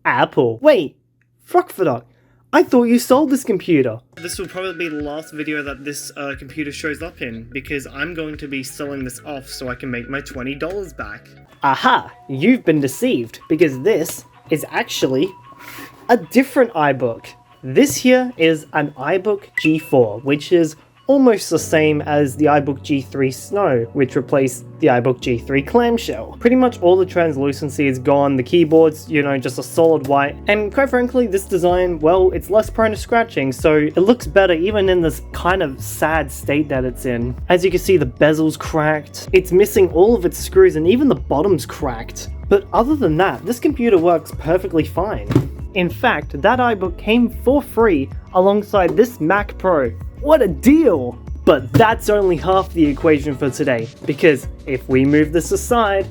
Apple. Wait, frokfrdk, I thought you sold this computer. This will probably be the last video that this computer shows up in, because I'm going to be selling this off so I can make my $20 back. Aha, you've been deceived, because this is actually a different iBook. This here is an iBook G4, which is almost the same as the iBook G3 Snow, which replaced the iBook G3 clamshell. Pretty much all the translucency is gone, the keyboard's, just a solid white, and quite frankly, this design, well, it's less prone to scratching, so it looks better even in this kind of sad state that it's in. As you can see, the bezel's cracked, it's missing all of its screws, and even the bottom's cracked. But other than that, this computer works perfectly fine. In fact, that iBook came for free alongside this Mac Pro. What a deal! But that's only half the equation for today, because if we move this aside...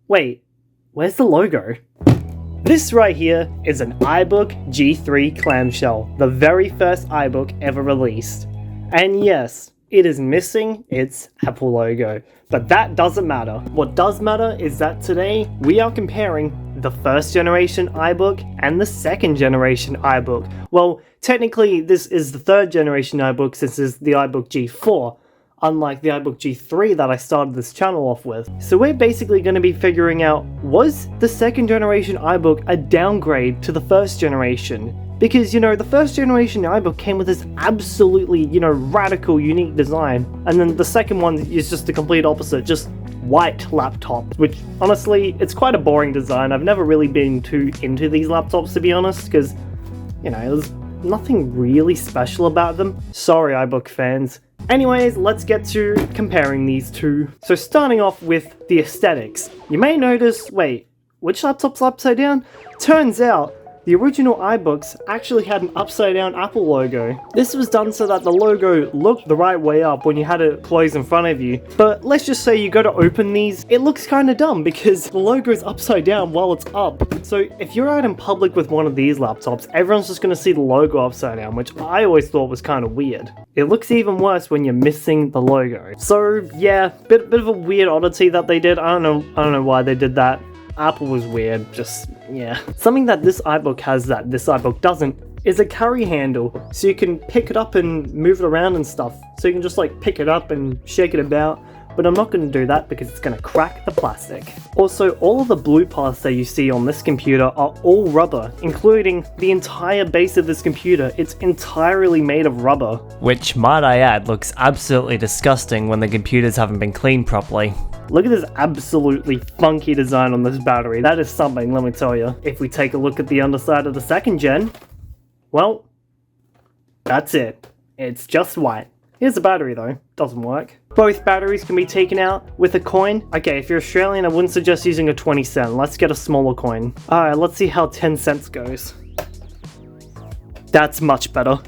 Wait, where's the logo? This right here is an iBook G3 clamshell, the very first iBook ever released. And yes, it is missing its Apple logo, but that doesn't matter. What does matter is that today we are comparing the first generation iBook and the second generation iBook. Well, technically this is the third generation iBook since this is the iBook G4, unlike the iBook G3 that I started this channel off with. So we're basically going to be figuring out, was the second generation iBook a downgrade to the first generation? Because, the first generation iBook came with this absolutely, radical, unique design. And then the second one is just the complete opposite, just white laptops, which, honestly, it's quite a boring design. I've never really been too into these laptops, to be honest, because, there's nothing really special about them. Sorry, iBook fans. Anyways, let's get to comparing these two. So starting off with the aesthetics. You may notice, wait, which laptop's upside down? Turns out, the original iBooks actually had an upside down Apple logo. This was done so that the logo looked the right way up when you had it closed in front of you. But let's just say you go to open these, it looks kind of dumb because the logo is upside down while it's up. So if you're out in public with one of these laptops, everyone's just going to see the logo upside down, which I always thought was kind of weird. It looks even worse when you're missing the logo. So yeah, bit of a weird oddity that they did. I don't know why they did that. Apple was weird, yeah. Something that this iBook has that this iBook doesn't is a carry handle, so you can pick it up and move it around and stuff. So you can just pick it up and shake it about, but I'm not going to do that because it's going to crack the plastic. Also, all of the blue parts that you see on this computer are all rubber, including the entire base of this computer. It's entirely made of rubber. Which, might I add, looks absolutely disgusting when the computers haven't been cleaned properly. Look at this absolutely funky design on this battery. That is something, let me tell you. If we take a look at the underside of the second gen, well, that's it. It's just white. Here's the battery though, doesn't work. Both batteries can be taken out with a coin. Okay, if you're Australian, I wouldn't suggest using a 20 cent. Let's get a smaller coin. Alright, let's see how 10 cents goes. That's much better.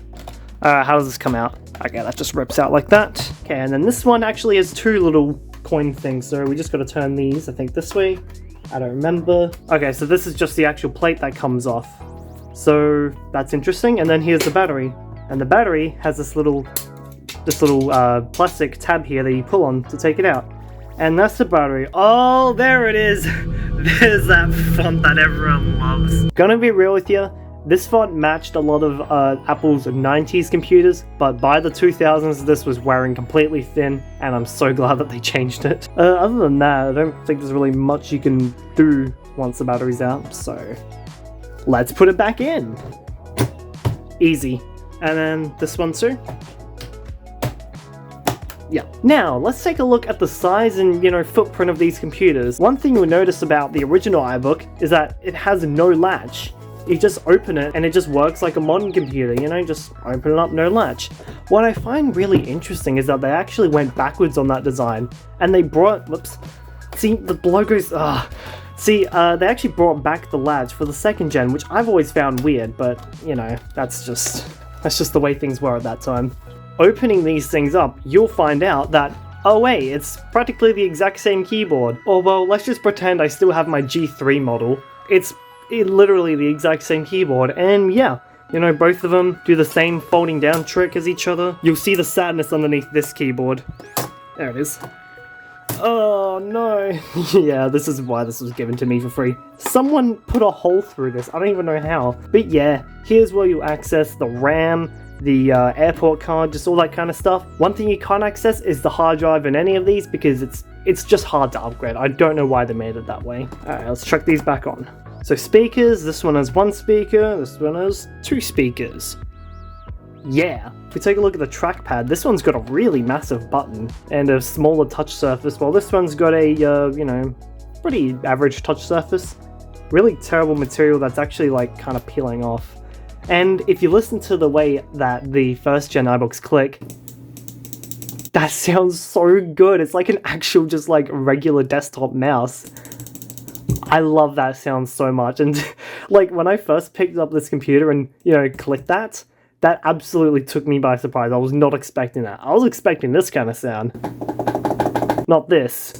How does this come out? Okay, that just rips out like that. Okay, and then this one actually has two little coin things, so we just got to turn these, I think, this way. I don't remember. Okay, so this is just the actual plate that comes off. So that's interesting. And then here's the battery, and the battery has this little plastic tab here that you pull on to take it out. And that's the battery. Oh, there it is. There's that font that everyone loves. Gonna be real with you, this font matched a lot of Apple's 90s computers, but by the 2000s this was wearing completely thin, and I'm so glad that they changed it. Other than that, I don't think there's really much you can do once the battery's out, so let's put it back in. Easy. And then this one too. Yeah. Now, let's take a look at the size and, footprint of these computers. One thing you'll notice about the original iBook is that it has no latch. You just open it and it just works like a modern computer, just open it up, no latch. What I find really interesting is that they actually went backwards on that design, and they brought, see, the logos, they actually brought back the latch for the second gen, which I've always found weird, but, that's just the way things were at that time. Opening these things up, you'll find out that, oh wait, it's practically the exact same keyboard. Or well, let's just pretend I still have my G3 model. It's literally the exact same keyboard, and yeah, both of them do the same folding down trick as each other. You'll see the sadness underneath this keyboard. There it is. Oh no. Yeah, this is why this was given to me for free. Someone put a hole through this. I don't even know how. But yeah, here's where you access the RAM, the airport card, just all that kind of stuff. One thing you can't access is the hard drive in any of these because it's just hard to upgrade. I don't know why they made it that way. Alright, let's chuck these back on. So speakers, this one has 1 speaker, this one has 2 speakers. Yeah, if we take a look at the trackpad, this one's got a really massive button and a smaller touch surface, while this one's got a, you know, pretty average touch surface. Really terrible material that's actually like kind of peeling off. And if you listen to the way that the first gen iBooks click, that sounds so good. It's like an actual just like regular desktop mouse. I love that sound so much. And like when I first picked up this computer and, you know, clicked that absolutely took me by surprise. I was not expecting that. I was expecting this kind of sound, not this.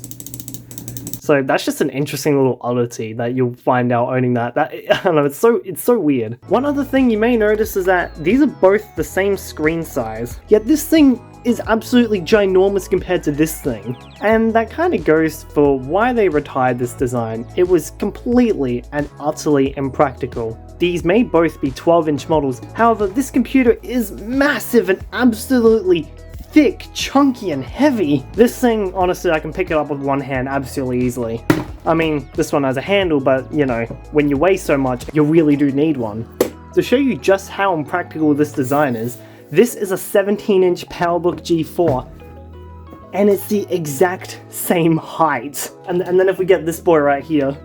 So that's just an interesting little oddity that you'll find out owning that. I don't know, it's so weird. One other thing you may notice is that these are both the same screen size, yet this thing is absolutely ginormous compared to this thing. And that kind of goes for why they retired this design. It was completely and utterly impractical. These may both be 12-inch models, however this computer is massive and absolutely thick, chunky, and heavy. This thing, honestly, I can pick it up with one hand absolutely easily. I mean, this one has a handle, but you know, when you weigh so much, you really do need one. To show you just how impractical this design is, this is a 17-inch PowerBook G4, and it's the exact same height. And then if we get this boy right here,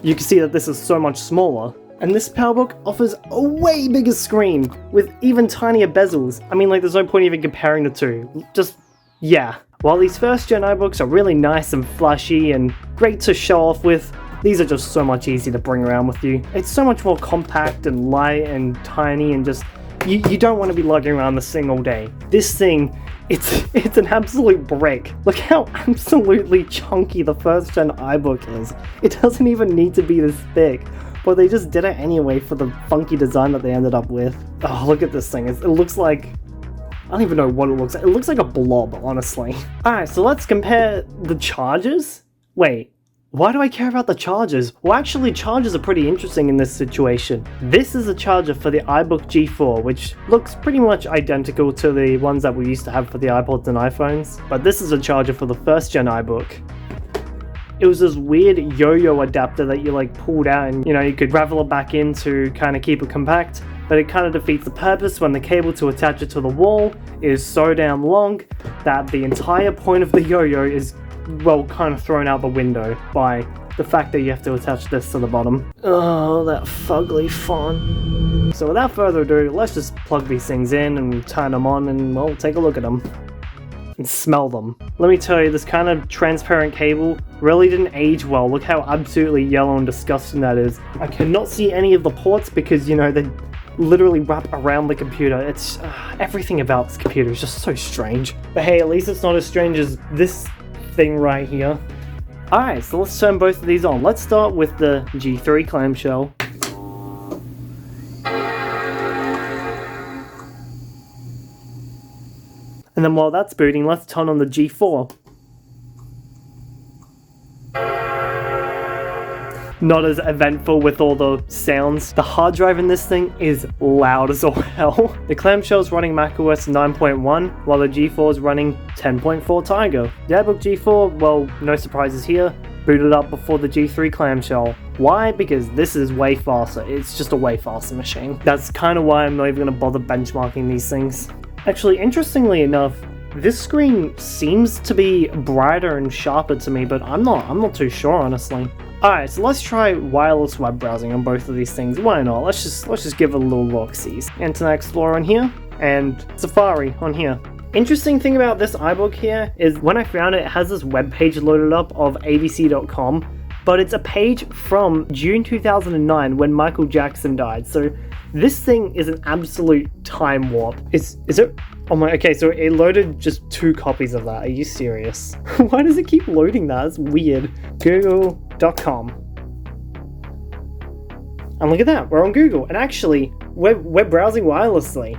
you can see that this is so much smaller. And this PowerBook offers a way bigger screen with even tinier bezels. I mean, like, there's no point even comparing the two. Just, yeah. While these first gen iBooks are really nice and flashy and great to show off with, these are just so much easier to bring around with you. It's so much more compact and light and tiny and just, you don't want to be lugging around this thing all day. This thing, it's an absolute brick. Look how absolutely chunky the first gen iBook is. It doesn't even need to be this thick. But they just did it anyway for the funky design that they ended up with. Oh, look at this thing. It looks like... I don't even know what it looks like. It looks like a blob, honestly. Alright, so let's compare the chargers. Wait, why do I care about the chargers? Well, actually, chargers are pretty interesting in this situation. This is a charger for the iBook G4, which looks pretty much identical to the ones that we used to have for the iPods and iPhones. But this is a charger for the first gen iBook. It was this weird yo-yo adapter that you like pulled out and, you know, you could ravel it back in to kind of keep it compact, but it kind of defeats the purpose when the cable to attach it to the wall is so damn long that the entire point of the yo-yo is, well, kind of thrown out the window by the fact that you have to attach this to the bottom. Oh, that fugly font. So without further ado, let's just plug these things in and turn them on and, well, take a look at them. And smell them. Let me tell you, this kind of transparent cable really didn't age well. Look how absolutely yellow and disgusting that is. I cannot see any of the ports because, you know, they literally wrap around the computer. It's everything about this computer is just so strange. But hey, at least it's not as strange as this thing right here. Alright, so let's turn both of these on. Let's start with the G3 clamshell. And then while that's booting, let's turn on the G4. Not as eventful with all the sounds. The hard drive in this thing is loud as all hell. The clamshell's running macOS 9.1, while the G4 is running 10.4 Tiger. The iBook G4, well, no surprises here, booted up before the G3 clamshell. Why? Because this is way faster. It's just a way faster machine. That's kind of why I'm not even going to bother benchmarking these things. Actually, interestingly enough, this screen seems to be brighter and sharper to me, but I'm not too sure, honestly. Alright, so let's try wireless web browsing on both of these things. Why not? Let's just give it a little look-see. Internet Explorer on here, and Safari on here. Interesting thing about this iBook here is when I found it, it has this web page loaded up of abc.com, but it's a page from June 2009 when Michael Jackson died. So this thing is an absolute time warp. Is it? Oh my, okay, so it loaded just 2 copies of that. Are you serious? Why does it keep loading that? That's weird. Google.com. And look at that, we're on Google. And actually, we're browsing wirelessly.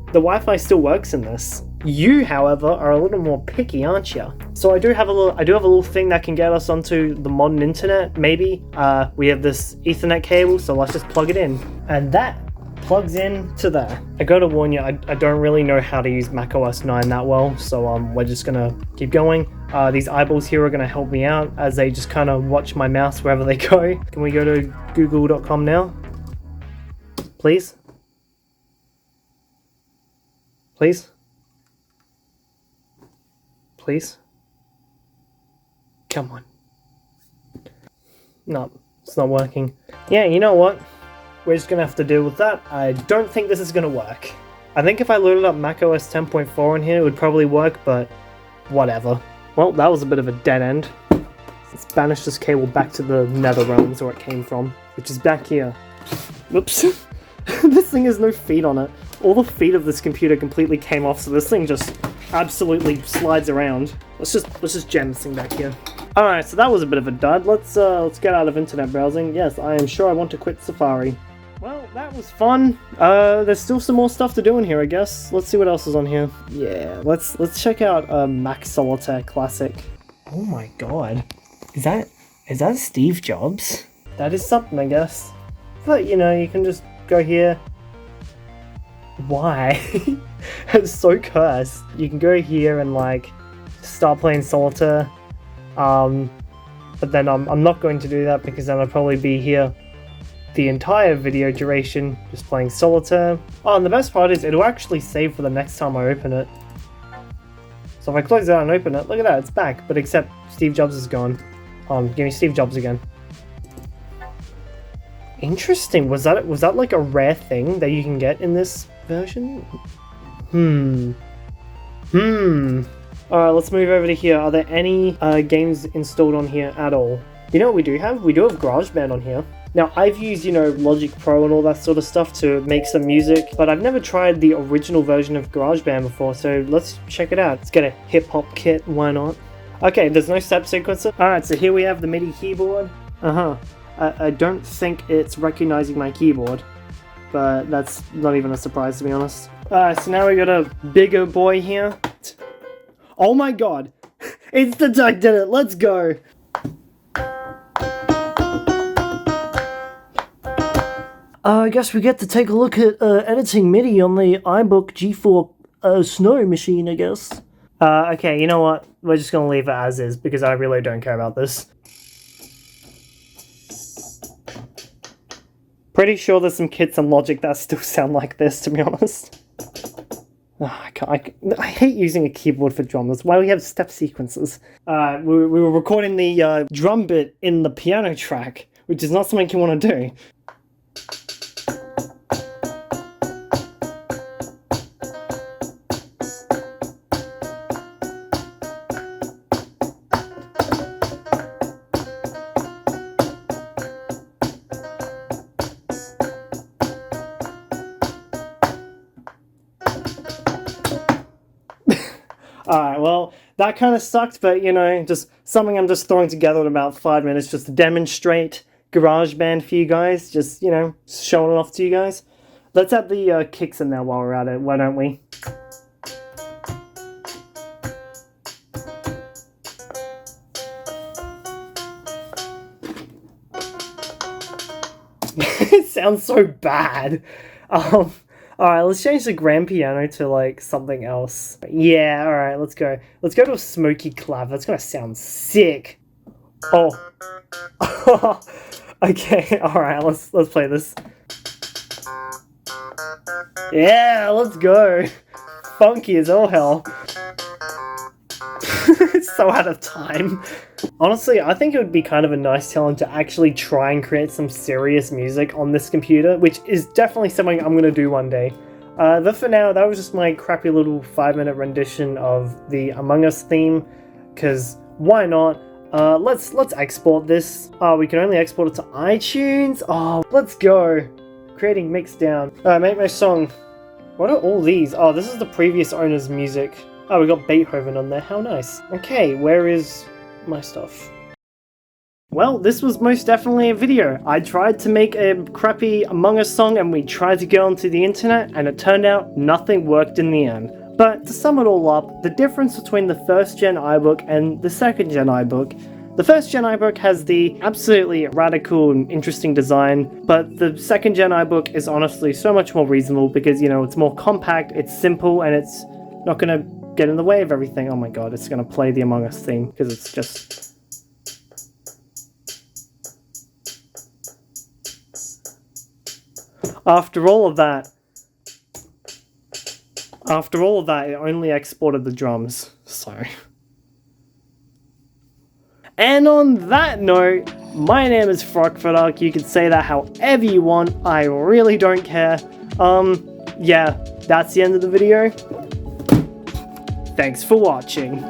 The Wi-Fi still works in this. You, however, are a little more picky, aren't you? So I do have a little thing that can get us onto the modern internet. Maybe we have this Ethernet cable, so let's just plug it in, and that plugs in to there. I gotta warn you, I don't really know how to use macOS 9 that well, so we're just gonna keep going. These eyeballs here are gonna help me out as they just kind of watch my mouse wherever they go. Can we go to google.com now? Please? Please? Please? Come on. No, it's not working. Yeah, you know what? We're just gonna have to deal with that. I don't think this is gonna work. I think if I loaded up macOS 10.4 in here, it would probably work, but whatever. Well, that was a bit of a dead end. Let's banish this cable back to the nether realms where it came from, which is back here. Whoops. This thing has no feet on it. All the feet of this computer completely came off, so this thing just absolutely slides around. Let's just jam this thing back here. Alright, so that was a bit of a dud. Let's get out of internet browsing. Yes, I am sure I want to quit Safari. Well, that was fun. There's still some more stuff to do in here, I guess. Let's see what else is on here. Yeah, let's check out Max Solitaire Classic. Oh my god. Is that Steve Jobs? That is something, I guess. But, you know, you can just go here. Why? It's so cursed. You can go here and, like, start playing Solitaire. But then I'm not going to do that because then I'll probably be here the entire video duration just playing Solitaire. Oh, and the best part is it'll actually save for the next time I open it. So if I close it out and open it, look at that, it's back, but except Steve Jobs is gone. Give me Steve Jobs again. Interesting. Was that like a rare thing that you can get in this version? Alright, let's move over to here. Are there any games installed on here at all? You know what we do have? We do have GarageBand on here. Now, I've used, you know, Logic Pro and all that sort of stuff to make some music, but I've never tried the original version of GarageBand before, so let's check it out. Let's get a hip-hop kit, why not? Okay, there's no step sequencer. Alright, so here we have the MIDI keyboard. I don't think it's recognizing my keyboard, but that's not even a surprise, to be honest. Alright, so now we got a bigger boy here. Oh my god! It's the duck did it, let's go! I guess we get to take a look at editing MIDI on the iBook G4 Snow machine, I guess. Okay, you know what? We're just gonna leave it as is, because I really don't care about this. Pretty sure there's some kits and Logic that still sound like this, to be honest. Oh, I hate using a keyboard for drummers. Why do we have step sequences? We were recording the drum bit in the piano track, which is not something you want to do. Alright, well, that kind of sucked, but, you know, just something I'm just throwing together in about 5 minutes just to demonstrate GarageBand for you guys. Just, you know, showing it off to you guys. Let's add the kicks in there while we're at it, why don't we? It sounds so bad. Alright, let's change the grand piano to, like, something else. Yeah, alright, let's go. Let's go to a smoky clav. That's gonna sound sick. Oh. Okay, alright, let's play this. Yeah, let's go. Funky as all hell. It's so out of time. Honestly, I think it would be kind of a nice challenge to actually try and create some serious music on this computer, which is definitely something I'm going to do one day. But for now, that was just my crappy little 5-minute rendition of the Among Us theme, because why not? Let's export this. We can only export it to iTunes. Oh, let's go. Creating mixdown. Make my song. What are all these? Oh, this is the previous owner's music. Oh, we got Beethoven on there. How nice. Okay, where is my stuff? Well, this was most definitely a video. I tried to make a crappy Among Us song and we tried to get onto the internet and it turned out nothing worked in the end. But to sum it all up, the difference between the first gen iBook and the second gen iBook, the first gen iBook has the absolutely radical and interesting design, but the second gen iBook is honestly so much more reasonable because, you know, it's more compact, it's simple, and it's not gonna get in the way of everything. Oh my god, it's gonna play the Among Us theme because it's just... After all of that, it only exported the drums, so... And on that note, my name is frokfrdk. You can say that however you want, I really don't care. Yeah, that's the end of the video. Thanks for watching.